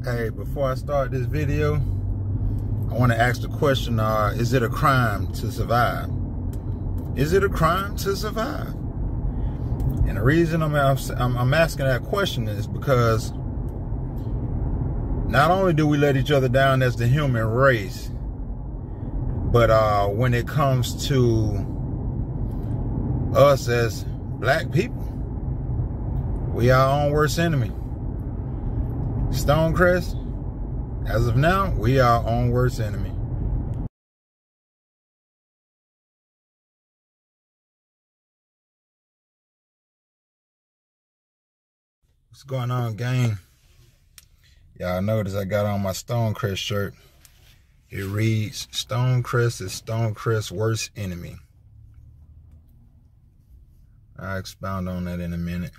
Hey, before I start this video, I want to ask the question, is it a crime to survive? Is it a crime to survive? And the reason I'm asking that question is because not only do we let each other down as the human race, but when it comes to us as black people, we are our own worst enemy. Stonecrest, as of now, we are our own worst enemy. What's going on, gang? Y'all notice I got on my Stonecrest shirt. It reads, Stonecrest is Stonecrest's worst enemy. I'll expound on that in a minute.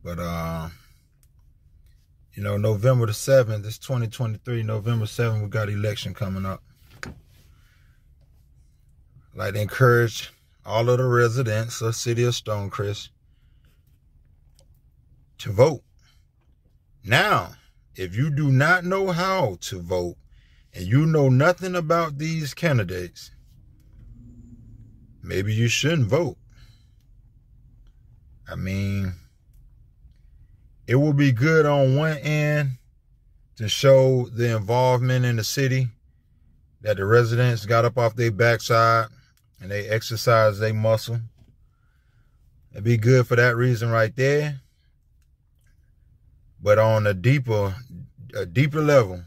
But, you know, November the 7th, it's 2023, November 7th, we got election coming up. I'd like to encourage all of the residents of the city of Stonecrest to vote. Now, if you do not know how to vote and you know nothing about these candidates, maybe you shouldn't vote. I mean, it will be good on one end to show the involvement in the city, that the residents got up off their backside and they exercise their muscle. It'd be good for that reason right there. But on a deeper level,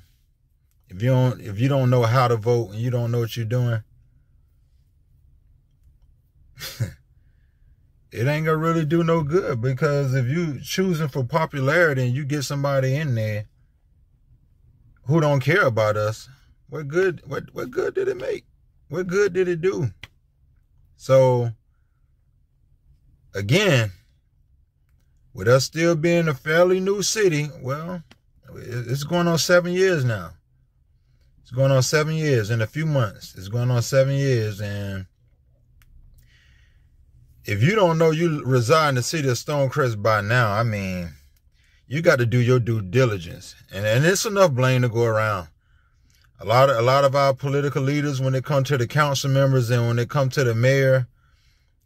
if you don't know how to vote and you don't know what you're doing, it ain't gonna really do no good, because if you choosing for popularity and you get somebody in there who don't care about us, what good did it make? What good did it do? So again, with us still being a fairly new city, well, it's going on 7 years now. It's going on 7 years in a few months. It's going on 7 years, and if you don't know you reside in the city of Stonecrest by now, I mean, you got to do your due diligence. And it's enough blame to go around. A lot of our political leaders, when it comes to the council members and when it comes to the mayor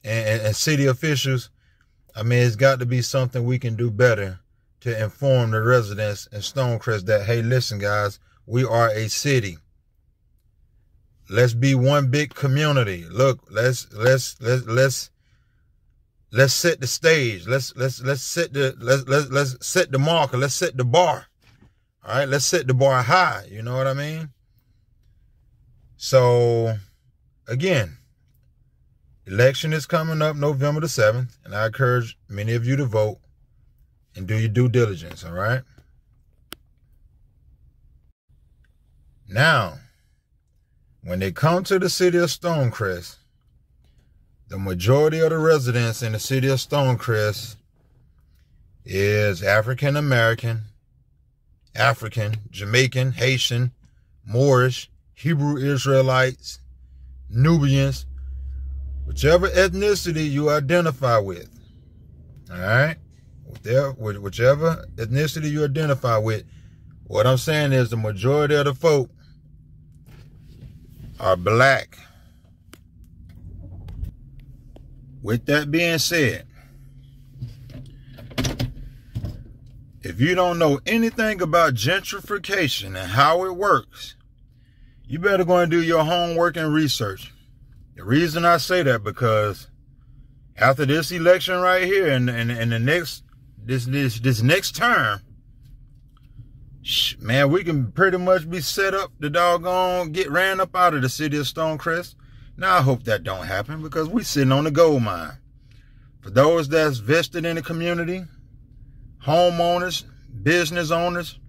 and city officials, I mean, it's got to be something we can do better to inform the residents in Stonecrest that, hey, listen, guys, we are a city. Let's be one big community. Look, let's set the stage. Let's set the marker. Let's set the bar. All right, let's set the bar high. You know what I mean? So again, election is coming up November the 7th, and I encourage many of you to vote and do your due diligence. All right. Now, when they come to the city of Stonecrest, the majority of the residents in the city of Stonecrest is African American, Jamaican, Haitian, Moorish, Hebrew Israelites, Nubians, whichever ethnicity you identify with. All right? Whichever ethnicity you identify with. What I'm saying is the majority of the folk are black. With that being said, if you don't know anything about gentrification and how it works, you better go and do your homework and research. The reason I say that, because after this election right here and the next this next term, man, we can pretty much be set up to doggone get ran up out of the city of Stonecrest. Now, I hope that don't happen, because we sitting on the gold mine. For those that's vested in the community, homeowners, business owners,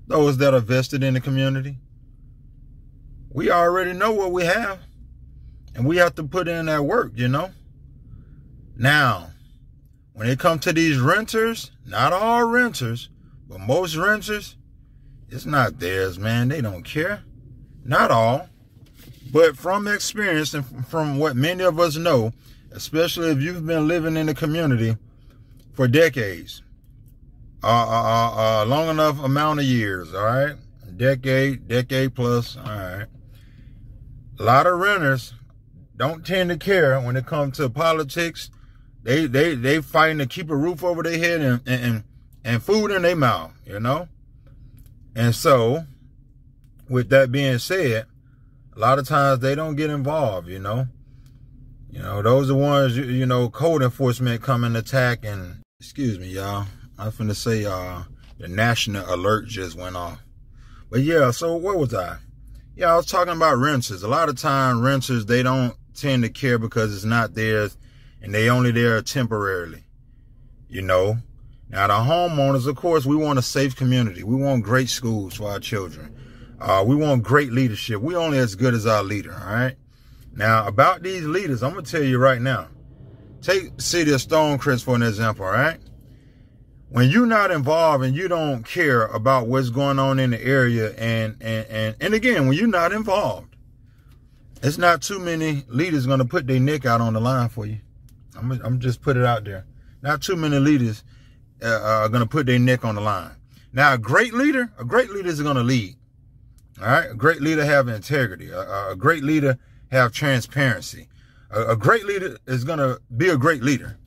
those that are vested in the community, we already know what we have, and we have to put in that work, you know. Now, when it comes to these renters, not all renters, but most renters, it's not theirs, man. They don't care. Not all. But from experience and from what many of us know, especially if you've been living in the community for decades, long enough amount of years, all right? Decade plus, all right. A lot of renters don't tend to care when it comes to politics. They fighting to keep a roof over their head and food in their mouth, you know? And so, with that being said, a lot of times they don't get involved, you know? You know, those are ones, you know, code enforcement come and attack and, excuse me, y'all. I was finna say, the national alert just went off. But yeah, so where was I? Yeah, I was talking about renters. A lot of time renters, they don't tend to care because it's not theirs and they only there temporarily, you know? Now the homeowners, of course, we want a safe community. We want great schools for our children. We want great leadership. We only as good as our leader, all right? Now, about these leaders, I'm going to tell you right now. Take the city of Stonecrest for an example, all right? When you're not involved and you don't care about what's going on in the area, and again, when you're not involved, it's not too many leaders going to put their neck out on the line for you. I'm just put it out there. Not too many leaders are going to put their neck on the line. Now, a great leader is going to lead. All right? A great leader have integrity. A great leader have transparency. A great leader is going to be a great leader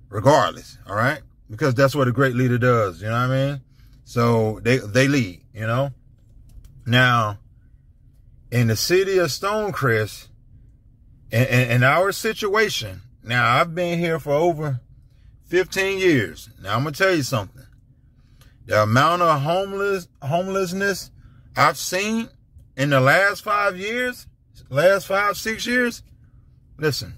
regardless. All right? Because that's what a great leader does. You know what I mean? So they lead, you know? Now, in the city of Stonecrest, in our situation, now I've been here for over 15 years. Now I'm going to tell you something. The amount of homelessness I've seen in the last 5 years, last 5-6 years, listen,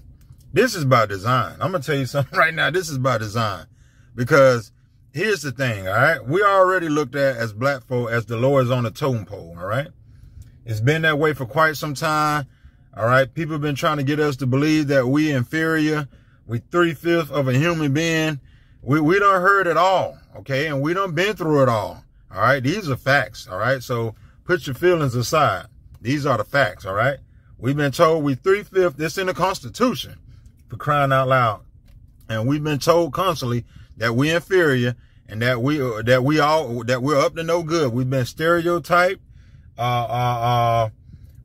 this is by design. I'm going to tell you something right now. This is by design. Because here's the thing, all right? We already looked at as black folk as the lowest on the totem pole, all right? It's been that way for quite some time, all right? People have been trying to get us to believe that we inferior. We 3/5 of a human being. We done heard it all, okay? And we done been through it all, all right? These are facts, all right? So put your feelings aside. These are the facts, all right? We've been told we 3/5. This in the Constitution, for crying out loud. And we've been told constantly that we're inferior and that we're up to no good. We've been stereotyped.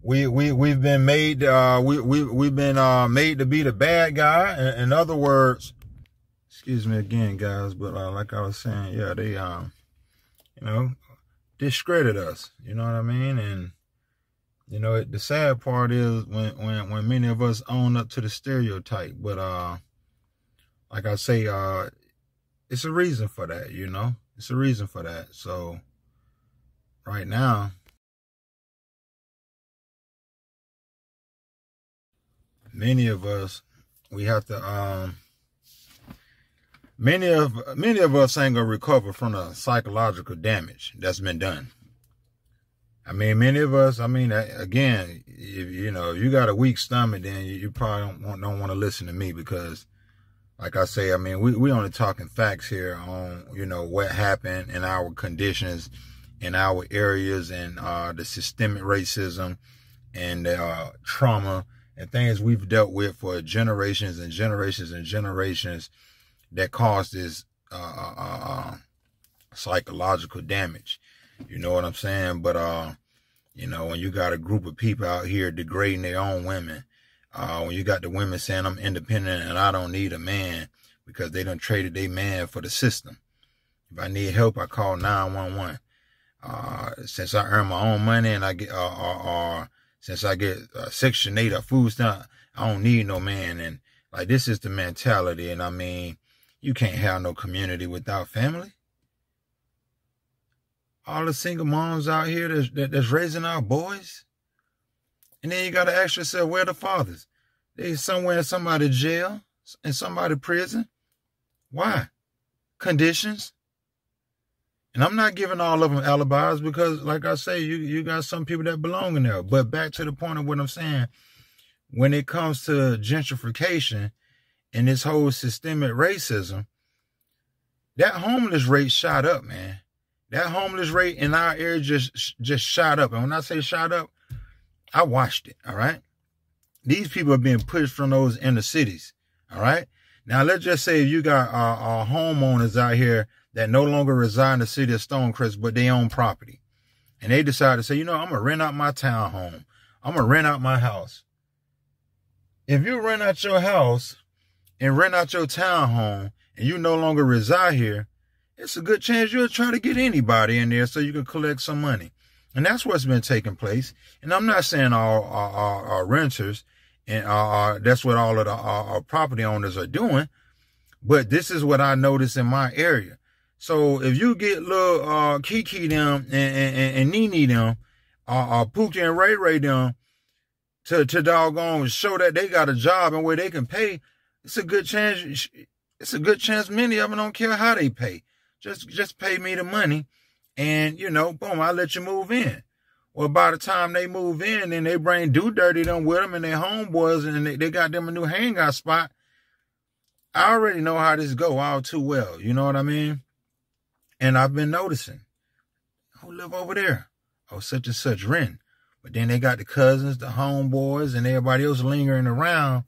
We've been made we've been made to be the bad guy. In other words, excuse me again, guys, but like I was saying, yeah, they you know, discredit us. You know what I mean? And you know, the sad part is when many of us own up to the stereotype. But like I say, it's a reason for that, you know? It's a reason for that. So right now, many of us, we have to many of us ain't gonna recover from the psychological damage that's been done. I mean, many of us, I mean, again, if you know, you got a weak stomach, then you probably don't want to listen to me because, like I say, I mean, we only talking facts here on, you know, what happened in our conditions, in our areas, and the systemic racism and trauma and things we've dealt with for generations and generations and generations that caused this psychological damage. You know what I'm saying? But, you know, when you got a group of people out here degrading their own women, when you got the women saying I'm independent and I don't need a man because they done traded their man for the system. If I need help, I call 911. Since I earn my own money and I get, since I get Section 8 or food stamp, I don't need no man. And like, this is the mentality. And I mean, you can't have no community without family. All the single moms out here that's raising our boys. And then you got to ask yourself, where are the fathers? They somewhere in somebody's jail, in somebody's prison. Why? Conditions. And I'm not giving all of them alibis because, like I say, you got some people that belong in there. But back to the point of what I'm saying, when it comes to gentrification and this whole systemic racism, that homeless rate shot up, man. That homeless rate in our area just shot up. And when I say shot up, I watched it, all right? These people are being pushed from those inner cities, all right? Now, let's just say if you got homeowners out here that no longer reside in the city of Stonecrest, but they own property. And they decide to say, I'm going to rent out my townhome. I'm going to rent out my house. If you rent out your house and rent out your townhome and you no longer reside here, it's a good chance you'll try to get anybody in there so you can collect some money. And that's what's been taking place. And I'm not saying all renters and that's what all of the property owners are doing, but this is what I noticed in my area. So if you get little Kiki them and Nene them, Pookie and Ray Ray them to doggone show that they got a job and where they can pay, it's a good chance. It's a good chance many of them don't care how they pay. Just pay me the money and, boom, I'll let you move in. Well, by the time they move in and they bring Do Dirty them with them and their homeboys and they got them a new hangout spot, I already know how this go all too well. You know what I mean? And I've been noticing, who live over there? Oh, such and such rent. But then they got the cousins, the homeboys, and everybody else lingering around.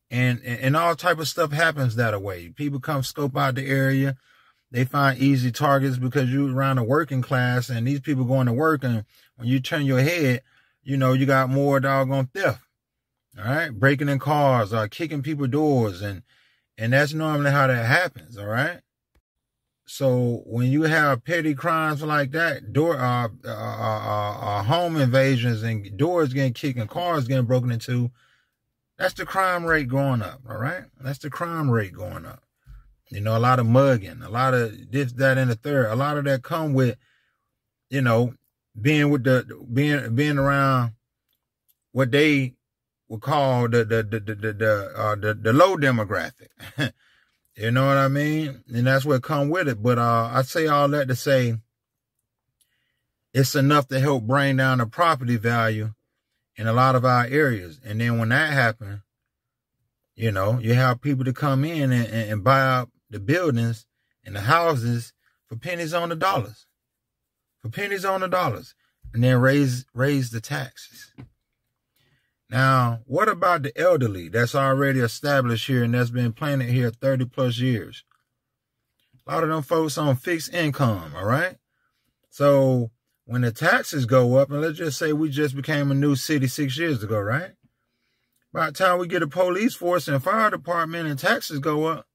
And all type of stuff happens that way. People come scope out the area. They find easy targets because you're around the working class and these people going to work. And when you turn your head, you got more doggone theft. All right. Breaking in cars or kicking people's doors. And that's normally how that happens. All right. So when you have petty crimes like that, home invasions and doors getting kicked and cars getting broken into, that's the crime rate going up. All right. That's the crime rate going up. A lot of mugging, a lot of this, that, and the third. A lot of that come with, being around what they would call the low demographic. You know what I mean? And that's what come with it. But I say all that to say it's enough to help bring down the property value in a lot of our areas. And then when that happens, you have people to come in and buy up the buildings and the houses for pennies on the dollars. For pennies on the dollars. And then raise the taxes. Now, what about the elderly that's already established here and that's been planted here 30 plus years? A lot of them folks on fixed income, all right? So when the taxes go up, and let's just say we just became a new city 6 years ago, right? By the time we get a police force and fire department and taxes go up,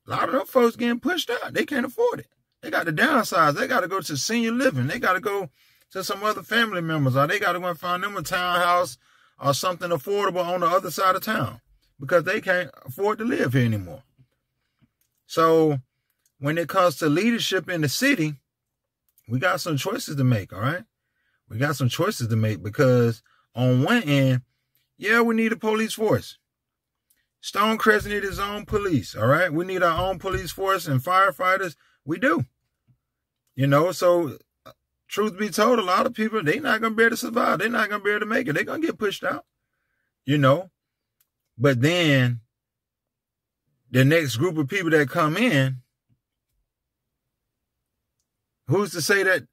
a lot of them folks getting pushed out. They can't afford it. They got to downsize. They got to go to senior living. They got to go to some other family members, or they got to go and find them a townhouse or something affordable on the other side of town because they can't afford to live here anymore. So when it comes to leadership in the city, we got some choices to make, all right? We got some choices to make because on one end, yeah, we need a police force. Stonecrest need his own police, all right? We need our own police force and firefighters. We do. So truth be told, a lot of people, they're not going to be able to survive. They're not going to be able to make it. They're going to get pushed out, But then the next group of people that come in, who's to say that,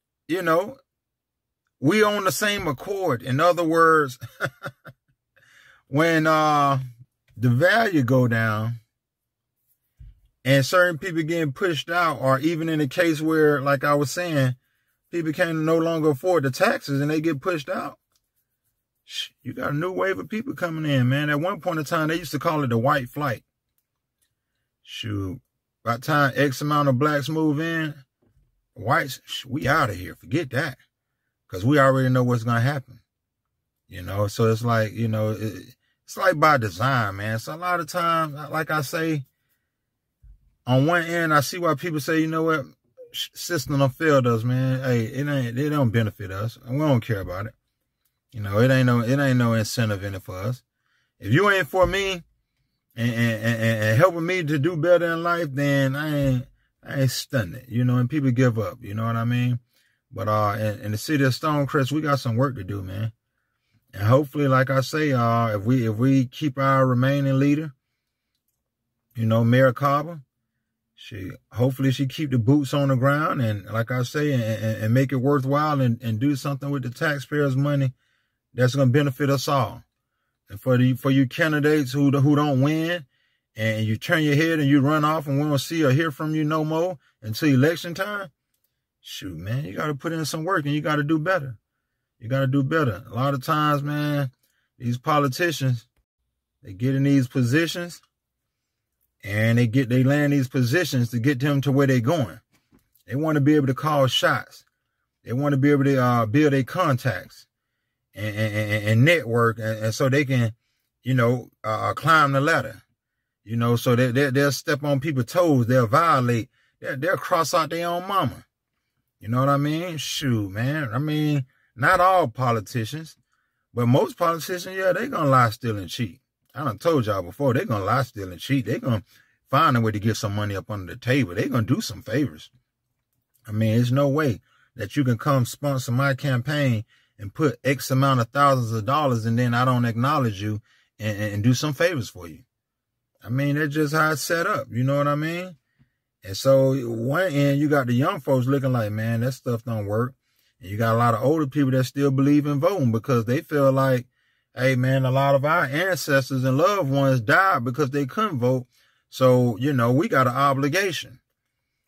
we on the same accord? In other words, when the value go down and certain people getting pushed out, or even in a case where, like I was saying, people can no longer afford the taxes and they get pushed out, you got a new wave of people coming in, man. At one point in time, they used to call it the white flight. Shoot, by the time X amount of blacks move in, whites, we out of here. Forget that. Because we already know what's going to happen. So it's like, it's like by design, man. So a lot of times, like I say, on one end, I see why people say, what, system don't fail us, man. Hey, it don't benefit us. We don't care about it. It ain't no incentive in it for us. If you ain't for me and helping me to do better in life, then I ain't stunning it, and people give up, you know what I mean? But in the city of Stonecrest, we got some work to do, man. And hopefully, like I say, if we keep our remaining leader, Mayor Carver, hopefully she keep the boots on the ground and, like I say, and make it worthwhile and do something with the taxpayers' money that's going to benefit us all. And for you candidates who don't win and you turn your head and you run off and we don't see or hear from you no more until election time, shoot, man, you got to put in some work and you got to do better. You got to do better. A lot of times, man, these politicians, they get in these positions and they land these positions to get them to where they're going. They want to be able to call shots. They want to be able to build their contacts and network, and so they can, climb the ladder. So they'll step on people's toes. They'll violate. They'll cross out their own mama. You know what I mean? Shoot, man. I mean, not all politicians, but most politicians, yeah, they're going to lie, steal, and cheat. I done told y'all before, they're going to lie, steal, and cheat. They're going to find a way to get some money up under the table. They're going to do some favors. I mean, there's no way that you can come sponsor my campaign and put X amount of thousands of dollars and then I don't acknowledge you and do some favors for you. I mean, that's just how it's set up. You know what I mean? And so one end, you got the young folks looking like, man, that stuff don't work. And you got a lot of older people that still believe in voting because they feel like, hey, man, a lot of our ancestors and loved ones died because they couldn't vote. So, we got an obligation.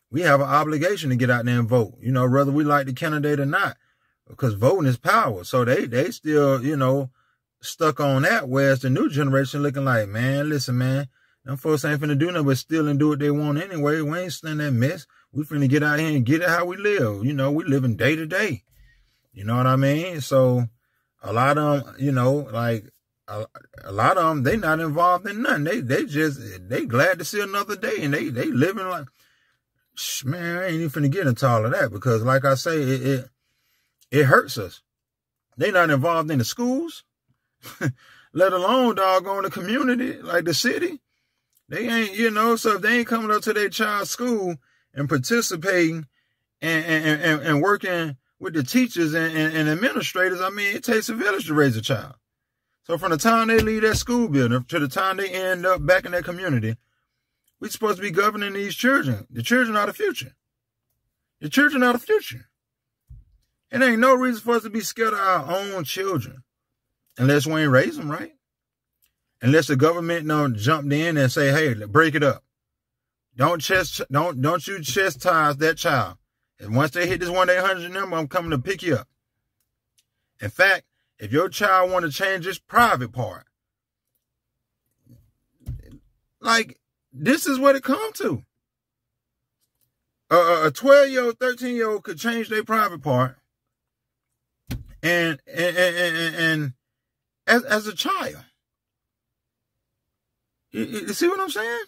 We have an obligation to get out there and vote, whether we like the candidate or not, because voting is power. So they still, stuck on that, whereas the new generation looking like, man, listen, man, them folks ain't finna do nothing but steal and do what they want anyway. We ain't standing that mess. We finna get out here and get it how we live. We living day to day. You know what I mean? So a lot of them, a lot of them, they not involved in nothing. They glad to see another day and they living like, man, I ain't even finna get into all of that because like I say, it hurts us. They not involved in the schools, let alone doggone the community, like the city. They ain't, so if they ain't coming up to their child's school and participating and working with the teachers and administrators, I mean, it takes a village to raise a child. So from the time they leave that school building to the time they end up back in their community, we're supposed to be governing these children. The children are the future. The children are the future. And there ain't no reason for us to be scared of our own children unless we ain't raise them right. Unless the government don't jump in and say, hey, break it up. Don't you chastise that child. And once they hit this 1-800 number, I'm coming to pick you up. In fact, if your child want to change this private part, like, this is what it comes to. A 12-year-old, 13-year-old could change their private part and as a child. You see what I'm saying?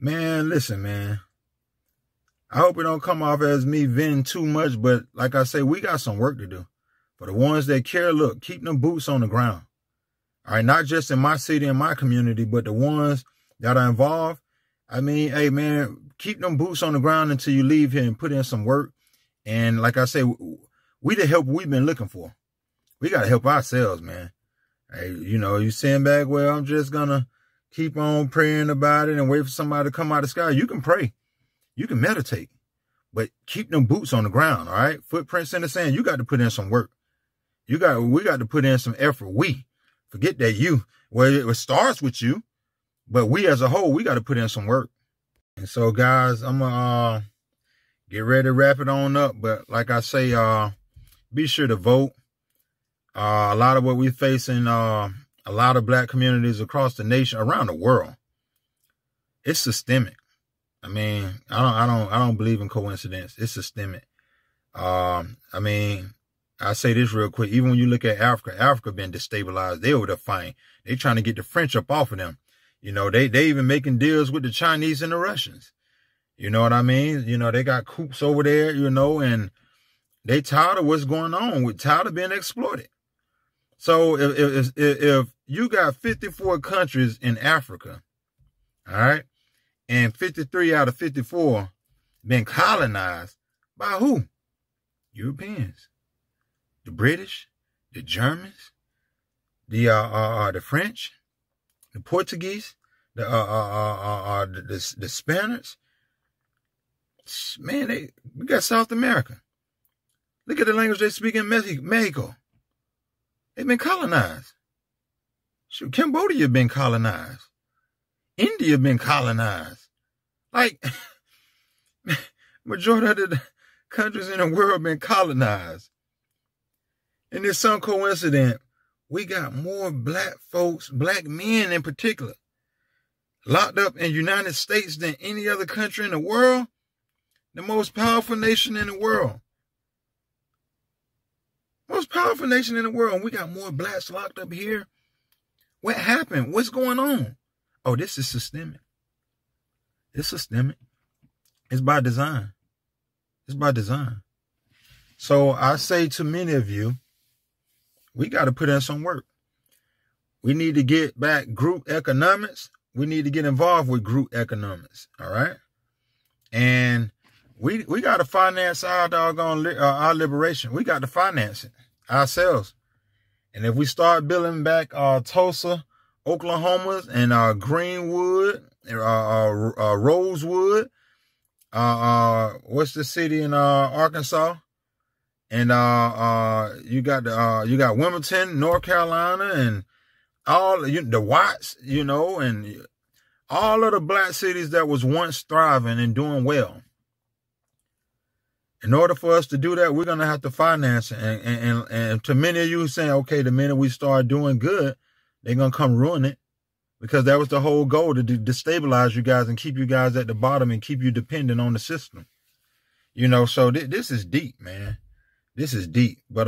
Man, listen, man. I hope it don't come off as me venting too much, but like I say, we got some work to do. For the ones that care, look, keep them boots on the ground. All right, not just in my city and my community, but the ones that are involved. I mean, hey, man, keep them boots on the ground until you leave here and put in some work. And like I say, we the help we've been looking for. We got to help ourselves, man. Hey, you sitting back, well, I'm just going to keep on praying about it and wait for somebody to come out of the sky. You can pray. You can meditate. But keep them boots on the ground, all right? Footprints in the sand. You got to put in some work. We got to put in some effort. Forget that you. Well, it starts with you. But we as a whole, we got to put in some work. And so, guys, I'm going to get ready to wrap it on up. But like I say, be sure to vote. A lot of what we're facing, a lot of black communities across the nation, around the world, it's systemic. I mean, I don't believe in coincidence. It's systemic. I mean, I say this real quick. Even when you look at Africa been destabilized. They over there fighting. They trying to get the French up off of them. They even making deals with the Chinese and the Russians. You know what I mean? They got coups over there, and they tired of what's going on. Tired of being exploited. So if you got 54 countries in Africa, all right, and 53 out of 54 been colonized by who? Europeans, the British, the Germans, the French, the Portuguese, the Spaniards. Man, we got South America. Look at the language they speak in Mexico. They've been colonized. Shoot, Cambodia been colonized. India been colonized. Like, majority of the countries in the world been colonized. And it's some coincidence, we got more black folks, black men in particular, locked up in the United States than any other country in the world. The most powerful nation in the world. Most powerful nation in the world. And we got more blacks locked up here. What happened? What's going on? Oh, this is systemic. It's systemic. It's by design. It's by design. So I say to many of you, we got to put in some work. We need to get back group economics. We need to get involved with group economics. All right. And we got to finance our doggone our liberation. We got to finance it ourselves. And if we start building back Tulsa, Oklahoma, and Greenwood, Rosewood, what's the city in Arkansas? And you got Wilmington, North Carolina, and all the Watts, and all of the black cities that was once thriving and doing well. In order for us to do that, we're going to have to finance it. And to many of you saying, okay, the minute we start doing good, they're going to come ruin it. Because that was the whole goal, to destabilize you guys and keep you guys at the bottom and keep you dependent on the system. So this is deep, man. This is deep. But,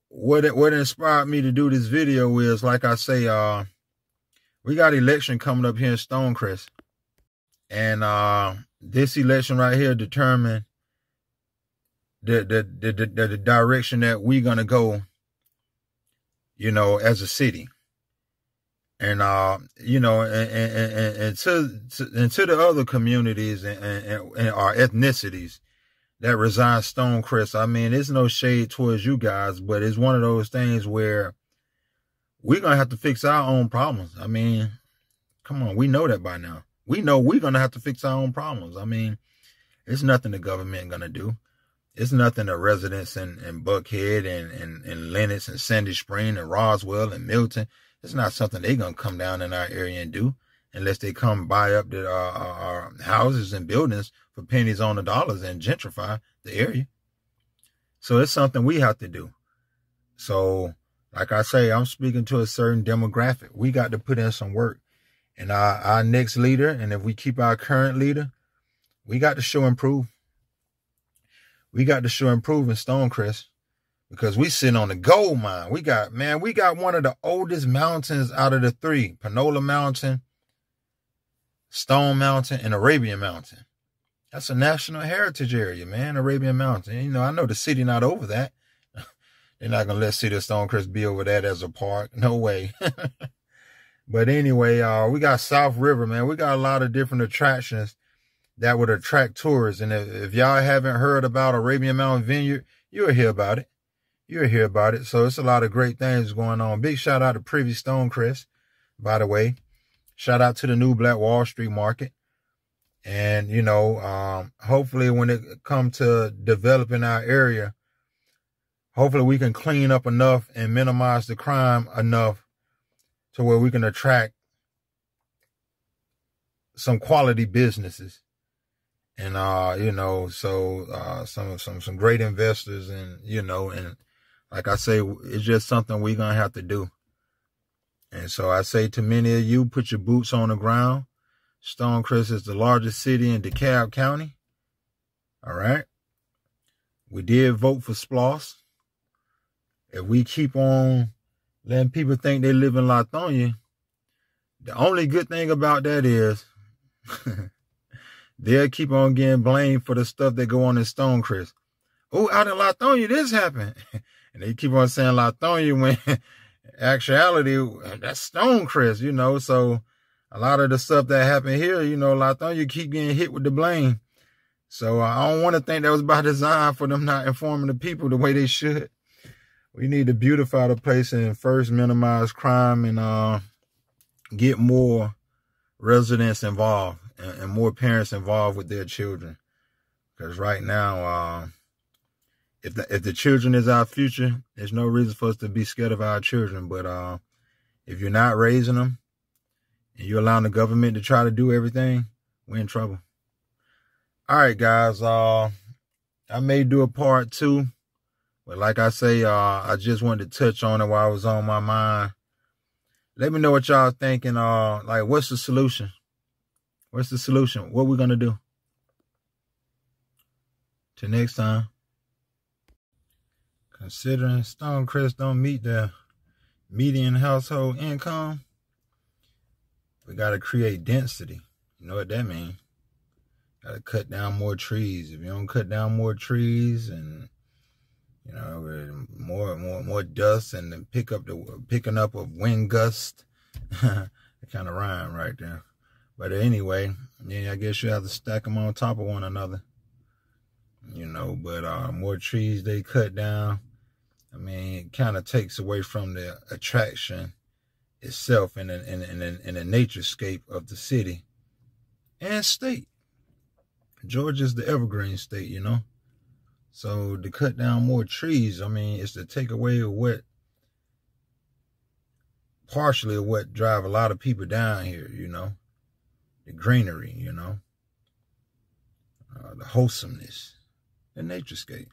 what inspired me to do this video is, like I say, we got election coming up here in Stonecrest. And this election right here determine the direction that we're going to go, as a city. And, and to the other communities and our ethnicities that reside Stonecrest, I mean, it's no shade towards you guys, but it's one of those things where we're going to have to fix our own problems. I mean, come on, we know that by now. We know we're going to have to fix our own problems. I mean, it's nothing the government going to do. It's nothing the residents in Buckhead and Lenox and Sandy Spring and Roswell and Milton. It's not something they're going to come down in our area and do unless they come buy up our houses and buildings for pennies on the dollars and gentrify the area. So it's something we have to do. So, like I say, I'm speaking to a certain demographic. We got to put in some work. And our next leader, and if we keep our current leader, we got to show improve. We got to show improve in Stonecrest because we sitting on the gold mine. We got one of the oldest mountains out of the three: Panola Mountain, Stone Mountain, and Arabian Mountain. That's a national heritage area, man. Arabian Mountain. I know the city not over that. They're not gonna let City of Stonecrest be over that as a park. No way. But anyway, we got South River, man. We got a lot of different attractions that would attract tourists. And if y'all haven't heard about Arabian Mountain Vineyard, you'll hear about it. You'll hear about it. So it's a lot of great things going on. Big shout out to Privy Stonecrest, by the way. Shout out to the new Black Wall Street Market. And, hopefully when it comes to developing our area, hopefully we can clean up enough and minimize the crime enough to where we can attract some quality businesses and, some great investors and, and like I say, it's just something we're going to have to do. And so I say to many of you, put your boots on the ground. Stonecrest is the largest city in DeKalb County. All right. We did vote for SPLOST. If we keep on letting people think they live in Lithonia, the only good thing about that is they'll keep on getting blamed for the stuff that go on in Stonecrest. Oh, out in Lithonia, this happened. And they keep on saying Lithonia when actuality, that's Stonecrest, So a lot of the stuff that happened here, Lithonia keep getting hit with the blame. So I don't want to think that was by design for them not informing the people the way they should. We need to beautify the place and first minimize crime and get more residents involved and more parents involved with their children. Because right now, if the children is our future, there's no reason for us to be scared of our children. But if you're not raising them and you're allowing the government to try to do everything, we're in trouble. All right, guys. I may do a part 2, but like I say, I just wanted to touch on it while it was on my mind. Let me know what y'all thinking. Like, what's the solution? What's the solution? What we gonna do? Till next time. Considering Stonecrest don't meet the median household income, we gotta create density. You know what that means? Gotta cut down more trees. If you don't cut down more trees, and you know, more dust and picking up of wind gust, it kind of rhyme right there. But anyway, yeah, I guess you have to stack them on top of one another. You know, but more trees they cut down, I mean, it kind of takes away from the attraction itself in the naturescape of the city and state. Georgia's the evergreen state, you know. So to cut down more trees, I mean, it's to take away partially what drive a lot of people down here, you know. The greenery, you know. The wholesomeness, the naturescape.